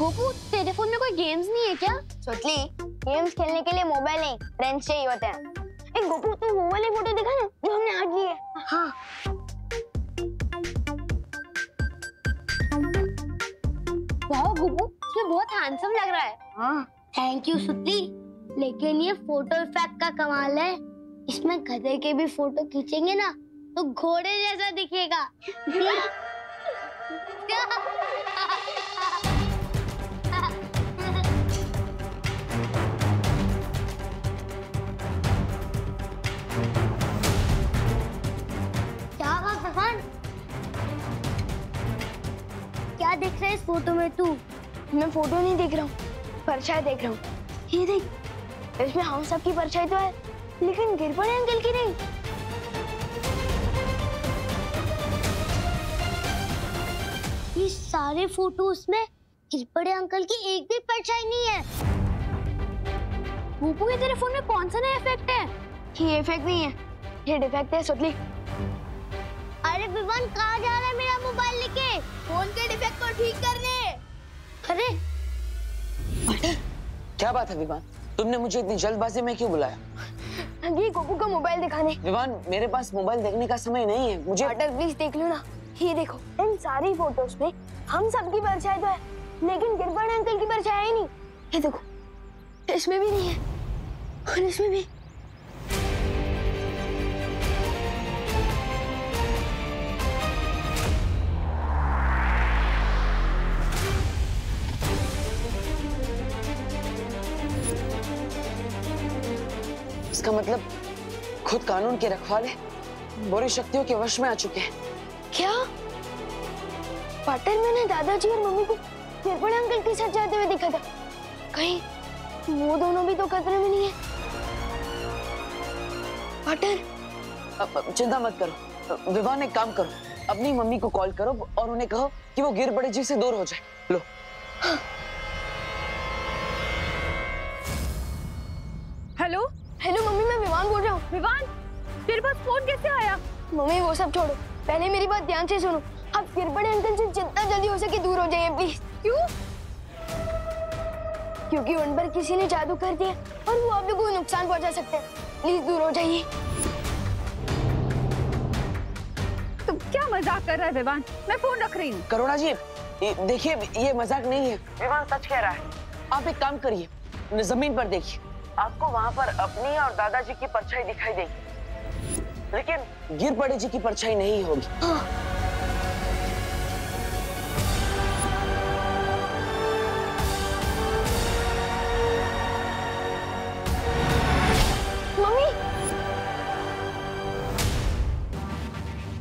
गोपू, तेरे फोन में कोई गेम्स नहीं है क्या? सोचली, गेम्स खेलने के लिए मोबाइल नहीं, फ्रेंड्स चाहिए होते हैं। एक गोपू, तू वो वाली फोटो दिखा ना जो हमने आज ली है। हाँ। वाह गोपू, ये बहुत हैंडसम लग रहा है। हाँ, थैंक यू सुतली। लेकिन ये फोटो इफेक्ट का कमाल है। इसमें गधे के भी फोटो खींचेंगे ना तो घोड़े जैसा दिखेगा। क्या देख रहा है इस फोटो में तू? मैं फोटो नहीं देख रहा हूँ, परछाई देख रहा हूँ। ये देख, इसमें हम सबकी परछाई तो है, लेकिन गिरपड़े अंकल की नहीं। ये सारे फोटोज में गिरपड़े अंकल की एक भी परछाई नहीं है। गोपू, ये तेरे फोन में कौन सा नया इफेक्ट है? ये इफेक्ट नहीं है, ये डिफेक्ट है सुतली। अरे विवान, कहाँ जा रहा है मेरा मोबाइल लेके? फोन के डिफेक्ट को ठीक करने। अरे क्या बात है विवान, तुमने मुझे इतनी जल्दबाजी में क्यों बुलाया? ये गोपू का मोबाइल दिखाने। विवान, मेरे पास मोबाइल देखने का समय नहीं है, मुझे। पार्टनर प्लीज देख लो ना, ये देखो, इन सारी फोटोज में हम सबकी परछाई तो है, लेकिन गिरपड़े अंकल की परछाई ही नहीं। ये देखो, इसमें भी नहीं है और इसमें भी। इसका मतलब खुद कानून के रखवाले बुरी शक्तियों के वश में आ चुके हैं। क्या? पार्टनर, मैंने दादाजी और मम्मी को गिरपड़े अंकल के साथ जाते हुए देखा था। कहीं वो दोनों भी तो खतरे में नहीं है? पार्टनर, चिंता मत करो विवान, एक काम करो, अपनी मम्मी को कॉल करो और उन्हें कहो कि वो गिरपड़े जी से दूर हो जाए। लो। हाँ। हेलो हेलो मम्मी, मैं विवान बोल रहा हूँ। विवान, तेरे पास फोन कैसे आया? मम्मी वो सब छोड़ो, पहले मेरी बात ध्यान से सुनो। आप गिरपड़े अंकल से जितना जल्दी हो सके दूर हो जाइए प्लीज। क्यों? क्योंकि उन पर किसी ने जादू कर दिया और वो आप लोगों को नुकसान पहुंचा सकते हैं। प्लीज दूर हो जाइए। तुम क्या मजाक कर रहा है विवान? मैं फोन रख रही हूँ। करुणा जी, देखिए ये मजाक नहीं है, विवान सच कह रहा है। आप एक काम करिए, जमीन पर देखिए, आपको वहाँ पर अपनी और दादाजी की परछाई दिखाई देगी, लेकिन गिरपड़े जी की परछाई नहीं होगी। मम्मी,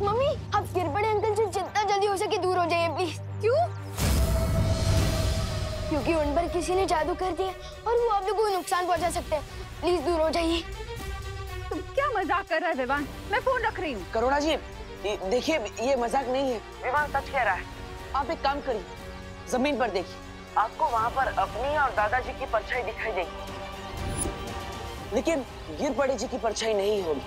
मम्मी, आप गिरपड़े अंकल से जितना जल्दी हो सके दूर हो जाइए प्लीज। क्यों? क्योंकि उन पर किसी ने जादू कर दिया और वो आप लोगों को नुकसान पहुंचा सकते हैं। प्लीज दूर हो जाइए। तुम क्या मजाक कर रहा है विवान? मैं फोन रख रही हूँ। करुणा जी, देखिए ये मजाक नहीं है, विवान सच कह रहा है। आप एक काम करिए, जमीन पर देखिए, आपको वहाँ पर अपनी और दादाजी की परछाई दिखाई देगी, लेकिन गिरपड़े जी की परछाई नहीं होगी।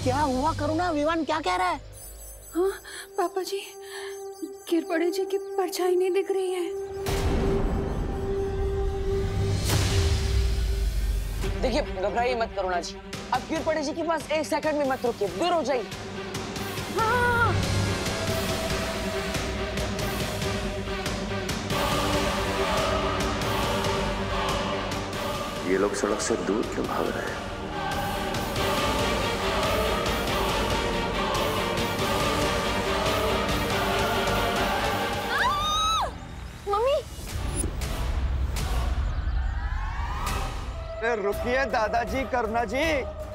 क्या हुआ करुणा? विवान क्या कह रहा है? हाँ पापा जी, गिरपड़े जी की परछाई नहीं दिख रही है। देखिए घबराइए मत करुणा जी, आप गिरपड़े जी के पास एक सेकंड में मत रुकिए, दूर हो जाइए। हाँ। ये लोग सड़क से दूर क्यों भाग रहे हैं? रुकिए दादाजी, करुणा जी,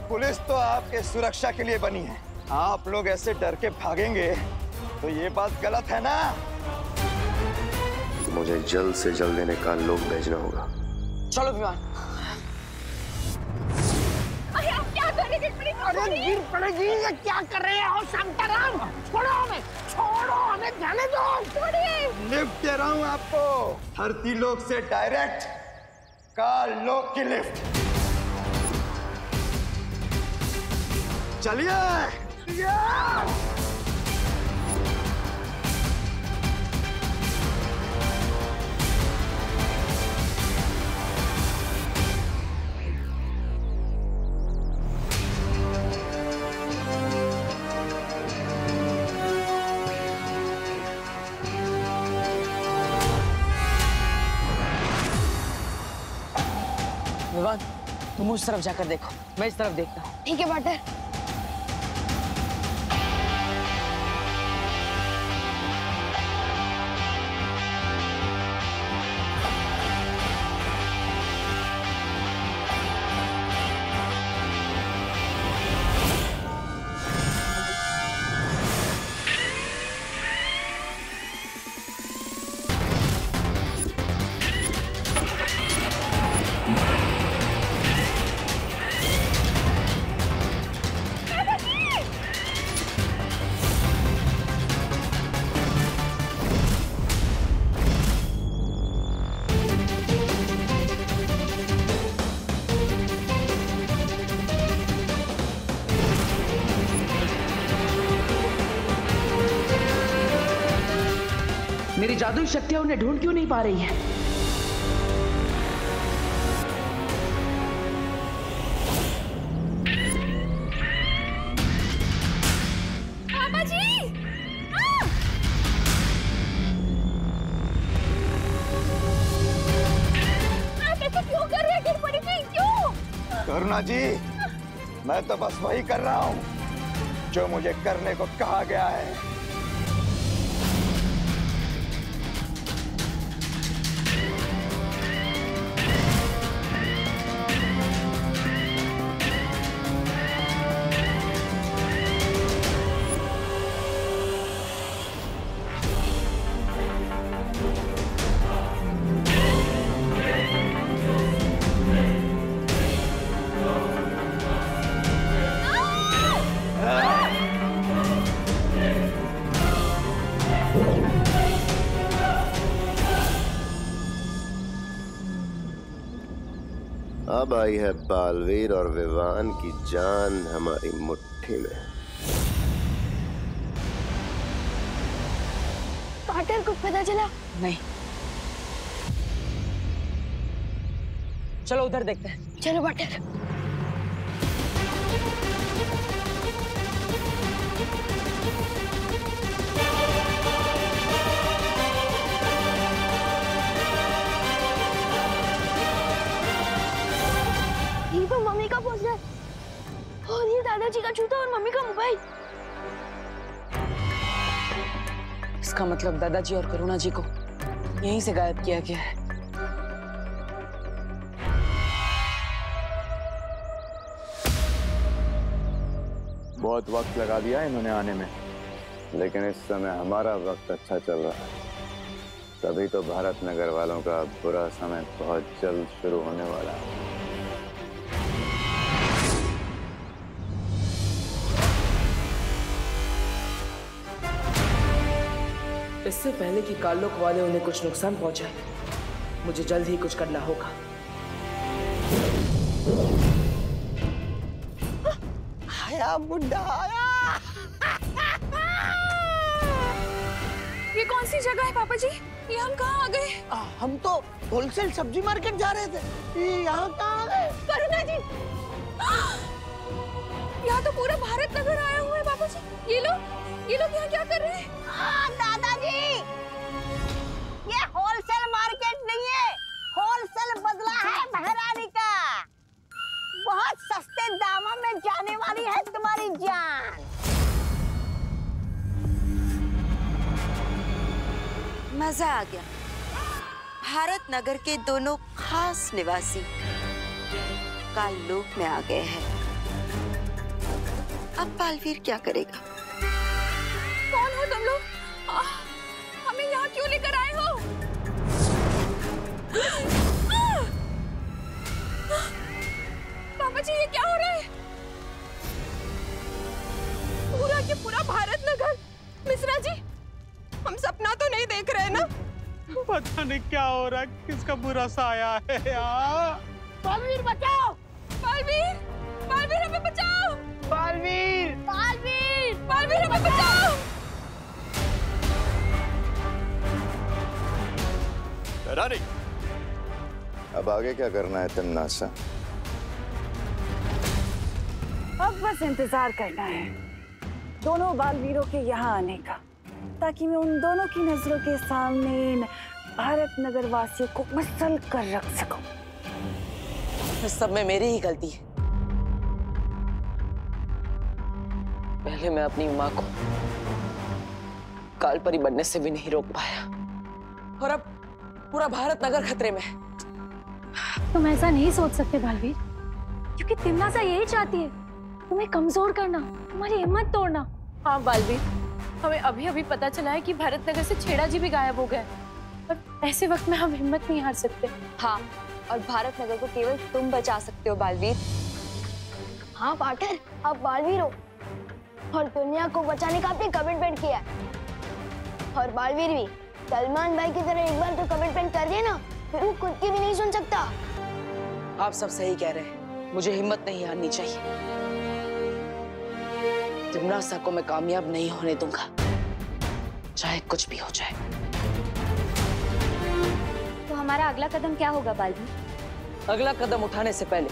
पुलिस तो आपके सुरक्षा के लिए बनी है। आप लोग ऐसे डर के भागेंगे तो ये बात गलत है ना? मुझे जल्द से जल्द इन्हें काल लोग भेजना होगा। चलो विवान। अरे आप क्या कर रहे हैं? अरे गिरपड़े जी, ये क्या कर रहे हो? शांताराम, छोड़ो हमें, छोड़ो हमें, जाने दो। छोड़िए। लिफ्ट दे रहा हूँ आपको, धरती लोक से डायरेक्ट काल लोक की लिफ्ट। चलिए। विवान, तुम उस तरफ जाकर देखो, मैं इस तरफ देखता हूँ। ठीक है पार्टनर। मेरी जादुई शक्तियां उन्हें ढूंढ क्यों नहीं पा रही है? पापा जी! आप ऐसा क्यों कर रहे हैं? गिर पड़ी थी, क्यों? करुणा जी, मैं तो बस वही कर रहा हूँ जो मुझे करने को कहा गया है। अब आई है बालवीर और विवान की जान हमारी मुट्ठी में। पार्टनर कुछ पता चला? नहीं। चलो उधर देखते हैं। चलो पार्टनर। ये तो मम्मी का पोस्टर और ये दादाजी का जूता और मम्मी का मोबाइल। इसका मतलब दादाजी और करुणा जी को यहीं से गायब किया गया है। बहुत वक्त लगा दिया इन्होंने आने में, लेकिन इस समय हमारा वक्त अच्छा चल रहा है। तभी तो भारत नगर वालों का बुरा समय बहुत जल्द शुरू होने वाला है। इससे पहले कि कालोक वाले उन्हें कुछ नुकसान पहुंचाए, मुझे जल्द ही कुछ करना होगा। आया बुड्ढा आया। ये कौन सी जगह है पापा जी? ये हम कहाँ आ गए? हम तो होलसेल सब्जी मार्केट जा रहे थे, ये यहाँ कहाँ आ गए? करुणा जी, यहाँ तो पूरा भारत नगर आया हुआ है पापा जी। ये लोग यहाँ क्या कर रहे हैं? दादाजी, ये होलसेल मार्केट नहीं है, होलसेल बदला है महारानी का। बहुत सस्ते दामों में जाने वाली है तुम्हारी जान। मजा आ गया। भारत नगर के दोनों खास निवासी काललोक में आ गए हैं। अब बालवीर क्या करेगा? कौन हो तुम लोग? हमें यहाँ क्यों लेकर आए हो? पापा जी, ये क्या हो रहा है? पूरा के पूरा भारत नगर। मिश्रा जी, हम सपना तो नहीं देख रहे ना? पता नहीं क्या हो रहा है, किसका बुरा साया है यार। बालवीर बचाओ! बालवीर, बालवीर हमें बचाओ! बालवीर! रानी, अब आगे क्या करना है तिम्नासा? अब बस इंतजार करना है दोनों बालवीरों के यहाँ आने का, ताकि मैं उन दोनों की नजरों के सामने इन भारत नगर वासियों को मसल कर रख सकूं। इस सब में मेरी ही गलती है। पहले मैं अपनी माँ को कालपरी बनने से भी नहीं रोक पाया, और अब पूरा भारत नगर खतरे में है। तुम ऐसा नहीं सोच सकते बालवीर, क्योंकि तिम्नासा यही चाहती है, तुम्हें कमजोर करना, तुम्हारी हिम्मत तोड़ना। हाँ बालवीर, हमें अभी अभी पता चला है कि भारत नगर से छेड़ा जी भी गायब हो गए, और ऐसे वक्त में हम हिम्मत नहीं हार सकते। हाँ, और भारत नगर को केवल तुम बचा सकते हो बालवीर। हाँ पार्टनर, आप बालवीर हो और दुनिया को बचाने का आपने कमिटमेंट किया है। और बालवीर भी सलमान भाई की तरह एक बार तो कमिटमेंट कर दिया ना, फिर वो खुद की भी नहीं सुन सकता। आप सब सही कह रहे हैं, मुझे हिम्मत नहीं हारनी चाहिए। तिम्नासा को मैं कामयाब नहीं होने दूंगा, चाहे कुछ भी हो जाए। तो हमारा अगला कदम क्या होगा बालवीर? अगला कदम उठाने से पहले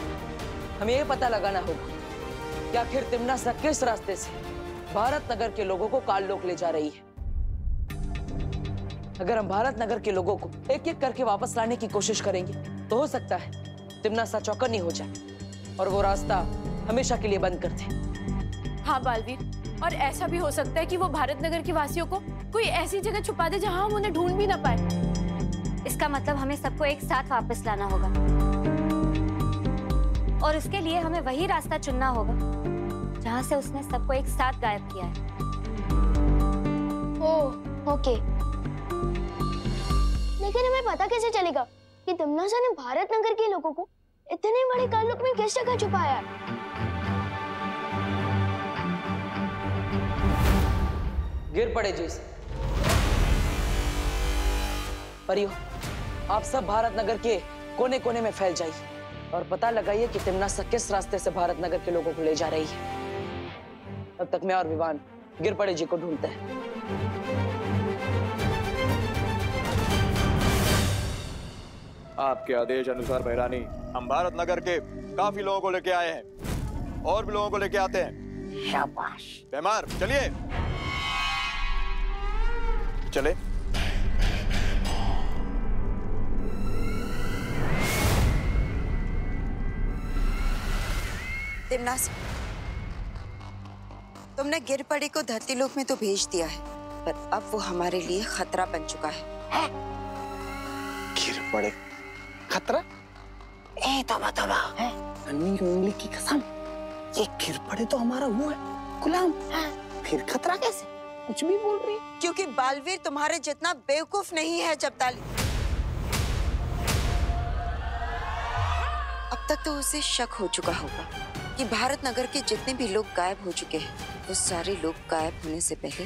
हमें ये पता लगाना होगा कि आखिर तिम्नासा किस रास्ते से भारत नगर के लोगों को काललोक ले जा रही है। अगर हम भारत नगर के लोगों को एक एक करके वापस लाने की कोशिश करेंगे तो हो सकता है तिम्नासा चौकन्नी हो जाए और वो रास्ता हमेशा के लिए बंद कर दे। हाँ बालवीर, और ऐसा भी हो सकता है कि वो भारत नगर के वासियों को कोई ऐसी जगह छुपा दे जहां हम उन्हें ढूंढ भी ना पाए। इसका मतलब हमें सबको एक साथ वापस लाना होगा, और उसके लिए हमें वही रास्ता चुनना होगा जहां से उसने सबको एक साथ गायब किया है। ओह, ओके। लेकिन हमें पता कैसे चलेगा कि तिम्नासा ने भारत नगर के लोगों को इतने बड़े काललोक में किस जगह छुपाया है? गिर पड़े जैसे परियो, आप सब भारत नगर के कोने कोने में फैल जाइए और पता लगाइए कि तिम्नासा किस रास्ते से भारत नगर के लोगों को ले जा रही है। तब तक मैं और विवान गिर पड़े जी को ढूंढते हैं। आपके आदेश अनुसार बहरानी, हम भारत नगर के काफी लोगों को लेके आए हैं और भी लोगों को लेके आते हैं। शाबाश। बेमार, चलिए चले। तिम्नासा, तुमने गिरपड़ी को धरती लोक में तो भेज दिया है, पर अब वो हमारे लिए खतरा बन चुका है। गिरपड़े खतरा? ए तो बतावा है उंगली की कसम, ये गिरपड़े तो हमारा वो है गुलाम, फिर खतरा कैसे? कुछ भी बोल रही। क्योंकि बालवीर तुम्हारे जितना बेवकूफ नहीं है जब्ताली। अब तक तो उसे शक हो चुका होगा कि भारत नगर के जितने भी लोग गायब हो चुके हैं, वो सारे लोग गायब होने से पहले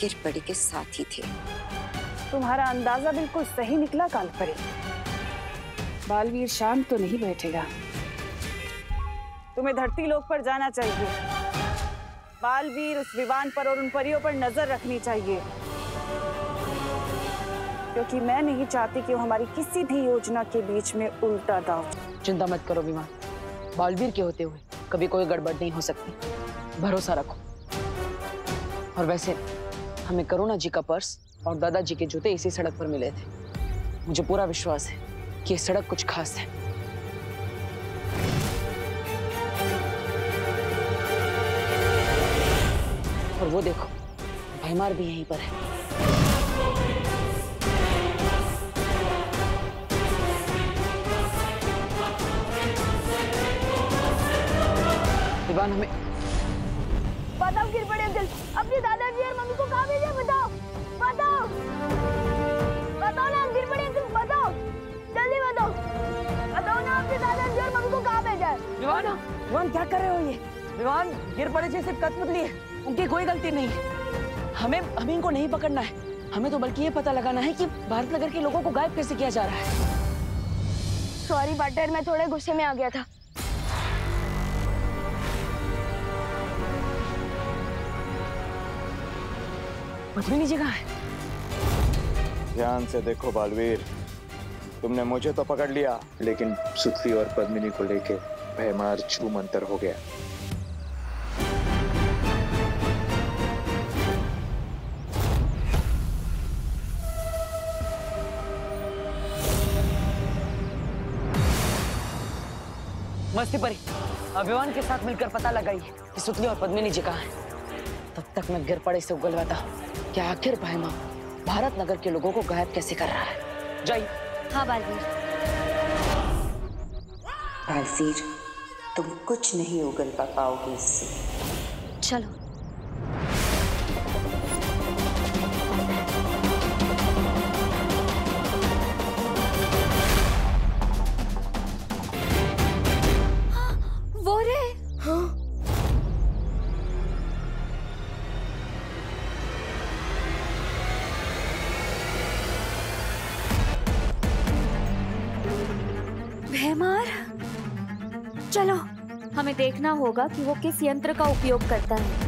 गिरपड़ी के साथ ही थे। तुम्हारा अंदाजा बिल्कुल सही निकला कालपरी। बालवीर शांत तो नहीं बैठेगा, तुम्हें धरती लोक पर जाना चाहिए। बालवीर उस विवान पर और उन परियों पर नजर रखनी चाहिए, क्योंकि मैं नहीं चाहती कि वो हमारी किसी भी योजना के बीच में उल्टा दाव। चिंता मत करो विमान, बालवीर के होते हुए कभी कोई गड़बड़ नहीं हो सकती, भरोसा रखो। और वैसे हमें करुणा जी का पर्स और दादाजी के जूते इसी सड़क पर मिले थे। मुझे पूरा विश्वास है कि ये सड़क कुछ खास है। और वो देखो, भैमार भी यहीं पर है। विवान, हमें बताओ गिरपड़े अंकल, अपने दादाजी और मम्मी को कहाँ भेजा? बताओ बताओ बताओ ना गिरपड़े अंकल, बताओ जल्दी बताओ, बताओ ना अपने दादाजी और मम्मी को कहाँ भेजा है? विवान, विवान क्या कर रहे हो ये? विवान, गिरपड़े जैसे कठपुतली है, उनकी कोई गलती नहीं है। हमें इनको नहीं पकड़ना है, हमें तो बल्कि ये पता लगाना है कि भारत नगर के लोगों को गायब कैसे किया जा रहा है। सॉरी पार्टनर, मैं थोड़े गुस्से में आ गया था। पद्मिनी जी कहाँ है? ध्यान से देखो बालवीर, तुमने मुझे तो पकड़ लिया, लेकिन सुतली और पद्मिनी को लेके भयमार छू मंतर हो गया। मस्ती परी, अभिमान के साथ मिलकर पता लगाई कि सुतली और पद्मिनी जी कहाँ हैं। तब तक मैं गिर पड़े से उगलवाता कि आखिर भाईमा भारत नगर के लोगों को गायब कैसे कर रहा है। जाइए। हाँ बालवीर। बालवीर, तुम कुछ नहीं उगलवा पाओगे इससे। चलो। वो रे। हाँ। भयमार, चलो हमें देखना होगा कि वो किस यंत्र का उपयोग करता है।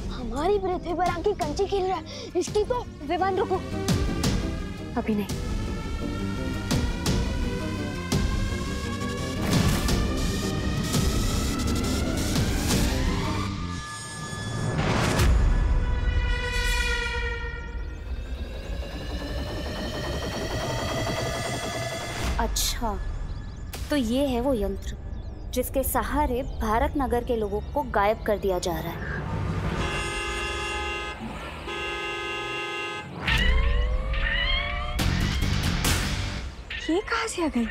हमारी पृथ्वी पर आके कंची खेल रहा है, इसकी तो। विवान रुको, अभी नहीं। अच्छा, तो ये है वो यंत्र जिसके सहारे भारत नगर के लोगों को गायब कर दिया जा रहा है। ये कहाँ से आ गई?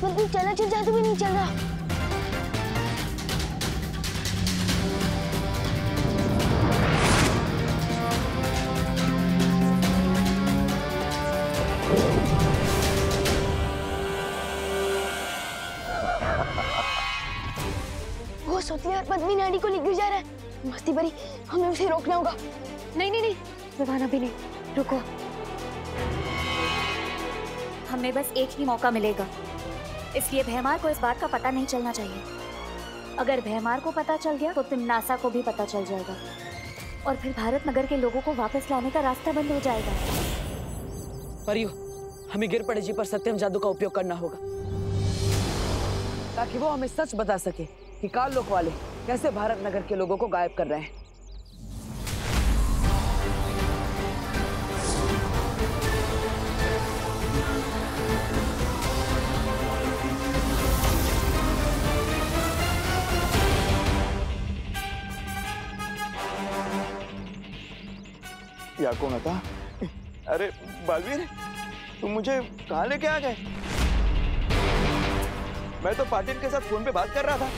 पर कोई चलचित्र जादू भी नहीं चल रहा। वो सुतली और पद्मिनी नाडी को लेकर जा रहा है। मस्ती परी, हमें उसे रोकना होगा। नहीं नहीं नहीं विवान, अभी नहीं, रुको। हमें बस एक ही मौका मिलेगा, इसलिए भयमार को इस बात का पता नहीं चलना चाहिए। अगर भयमार को पता चल गया तो तिम्नासा को भी पता चल जाएगा और फिर भारत नगर के लोगों को वापस लाने का रास्ता बंद हो जाएगा। परियो, हमें गिर पड़े जी पर सत्यम जादू का उपयोग करना होगा ताकि वो हमें सच बता सके कि काल लोक वाले कैसे भारत नगर के लोगों को गायब कर रहे हैं। या कौन था? अरे बालवीर, तुम मुझे कहाँ लेके आ गए? मैं तो पाटिल के साथ फोन पे बात कर रहा था।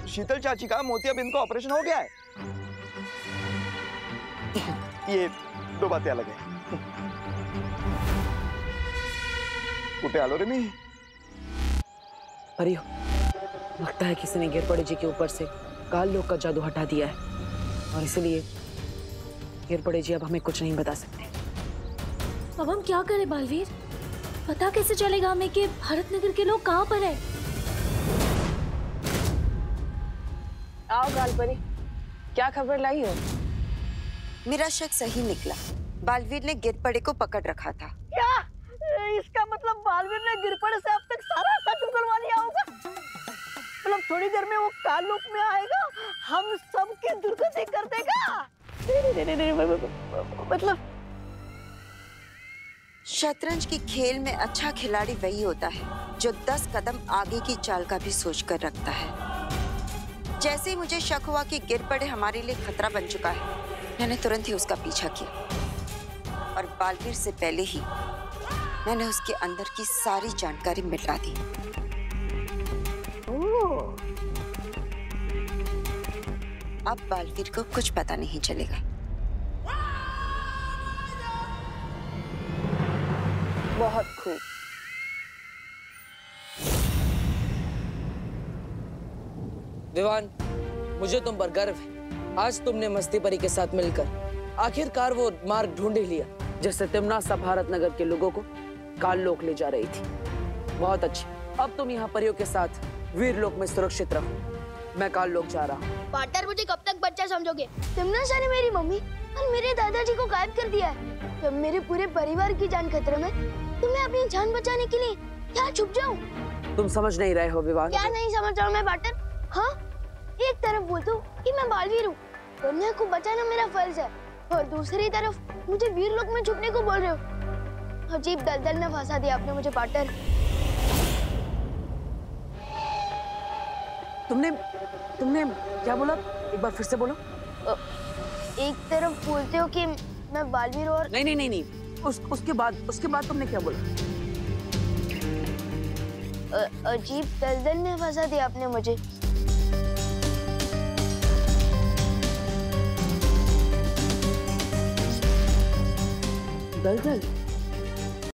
शीतल चाची का मोतियाबिंद का ऑपरेशन हो गया है। ये दो बातें अलग है। कुटे आलो रे मी। परियो, लगता है किसी ने गिर पड़े जी के ऊपर से काल लोक का जादू हटा दिया है और इसलिए गिर पड़े जी अब हमें कुछ नहीं बता सकते। अब हम क्या करें बालवीर? पता कैसे चलेगा हमें कि भारत नगर के लोग कहाँ पर है? आओ गालपरी, क्या खबर लाई हो? मेरा शक सही निकला। बालवीर ने गिरपड़े को पकड़ रखा था। क्या? इसका मतलब बालवीर ने गिरपड़े से अब तक सारा सच उगलवा लिया होगा? मतलब थोड़ी देर में वो काल रूप में आएगा, हम सबकी दुर्गति कर देगा। नहीं, मतलब शतरंज की खेल में अच्छा खिलाड़ी वही होता है जो 10 कदम आगे की चाल का भी सोचकर रखता है। जैसे ही मुझे शक हुआ कि गिर पड़े हमारे लिए खतरा बन चुका है, मैंने तुरंत ही उसका पीछा किया और बालवीर से पहले ही मैंने उसके अंदर की सारी जानकारी मिटा दी। अब बालवीर को कुछ पता नहीं चलेगा। बहुत खूब। विवान, मुझे तुम पर गर्व है। आज तुमने मस्ती परी के साथ मिलकर आखिरकार वो मार्ग ढूंढ ही लिया जिससे तिम्नासा भारत नगर के लोगों को काल लोक ले जा रही थी। बहुत अच्छी। अब तुम यहाँ परियों के साथ वीर लोक में सुरक्षित रहो। मैं काल लोक जा रहा हूँ। पार्टनर, मुझे कब तक बच्चा समझोगे? तिम्नासा ने मेरी मम्मी और मेरे दादाजी को गायब कर दिया है। जब मेरे पूरे परिवार की जान खतरे में, तो मैं अपनी जान बचाने के लिए क्या छुप जाऊं? तुम समझ नहीं रहे हो विवान। क्या नहीं समझ रहा हूँ मैं पार्टनर? हाँ, एक तरफ बोलता हूँ कि मैं बालवीर हूँ, दुनिया को बचाना मेरा फर्ज है, और दूसरी तरफ मुझे वीर लोक में छुपने को बोल रहे हो। अजीब दलदल में फंसा दिया आपने मुझे पार्टनर। तुमने क्या बोला? एक बार फिर से बोलो। एक तरफ बोलते हो कि मैं बालवीर और नहीं। उसके बाद तुमने क्या बोला? अजीब दलदल में फंसा दिया आपने मुझे। दलदल?